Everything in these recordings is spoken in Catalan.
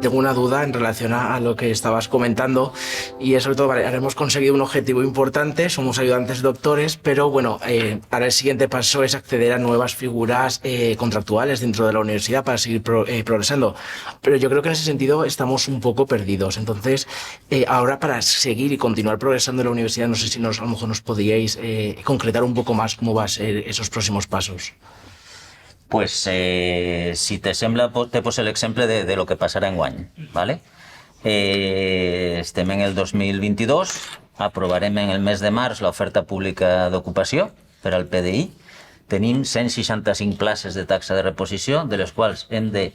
Tengo una duda en relación a lo que estabas comentando y es sobre todo, vale, ahora hemos conseguido un objetivo importante, somos ayudantes doctores, pero bueno, ahora el siguiente paso es acceder a nuevas figuras contractuales dentro de la universidad para seguir progresando. Pero yo creo que en ese sentido estamos un poco perdidos. Entonces, ahora para seguir y continuar progresando en la universidad, no sé si a lo mejor nos podíais concretar un poco más cómo va a ser esos próximos pasos. Pues si te sembla, te poso l'exemple de lo que passarà enguany, ¿vale? Estem en el 2022, aprovarem en el mes de març l'oferta pública d'ocupació per al PDI. Tenim 165 places de taxa de reposició, de les quals hem de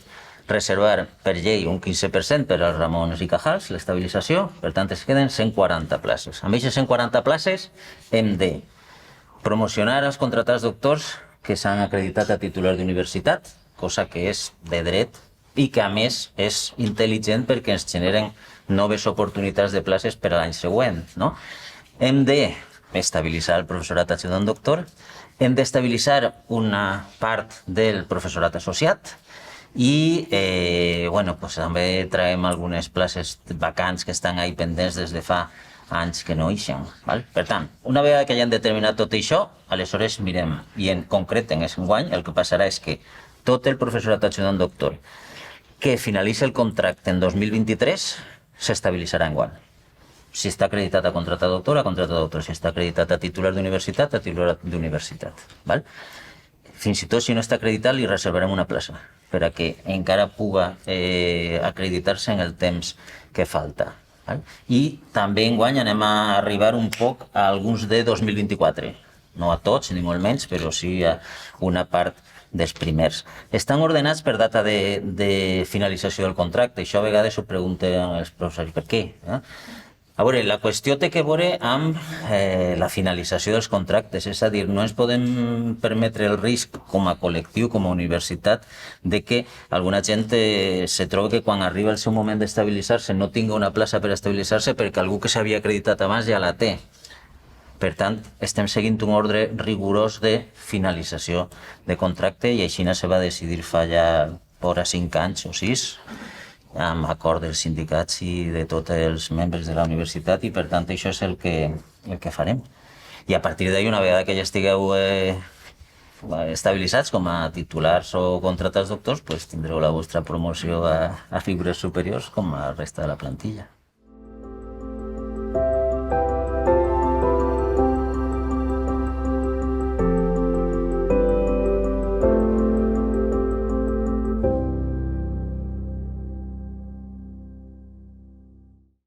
reservar per llei un 15% per als Ramons i Cajals, l'estabilització, per tant es queden 140 places. Amb aquestes 140 places hem de promocionar els contratats doctors que s'han acreditat a titular d'universitat, cosa que és de dret i que a més és intel·ligent perquè ens generen noves oportunitats de places per a l'any següent, no? Hem d'estabilitzar el professorat ajudant doctor, hem d'estabilitzar una part del professorat associat i bueno, pues també traiem algunes places vacants que estan ahí pendents des de fa anys que no ixen. Val? Per tant, una vegada que hagin determinat tot això, aleshores mirem, i en concret en aquest any el que passarà és que tot el professorat ajudant doctor que finalitza el contracte en 2023 s'estabilitzarà enguany. Si està acreditat a contracte doctor, a contracte doctor. Si està acreditat a titular d'universitat, a titular d'universitat. Val? Fins i tot si no està acreditat li reservarem una plaça per a que encara puga acreditar-se en el temps que falta. I també enguany anem a arribar un poc a alguns de 2024. No a tots, ni molt menys, però sí a una part dels primers. Estan ordenats per data de finalització del contracte. Això a vegades ho pregunten els professors. Per què? A veure, la qüestió té que veure amb la finalització dels contractes, és a dir, no ens podem permetre el risc com a col·lectiu, com a universitat, de que alguna gent se trobi que quan arriba el seu moment d'estabilitzar-se no tingui una plaça per estabilitzar-se perquè algú que s'havia acreditat abans ja la té. Per tant, estem seguint un ordre rigorós de finalització de contracte i així se va decidir fa ja fora 5 anys o 6, amb acord dels sindicats i de tots els membres de la universitat i per tant això és el que farem. I a partir d'ahir, una vegada que ja estigueu estabilitzats com a titulars o contratats doctors, pues tindreu la vostra promoció a figures superiors com a resta de la plantilla.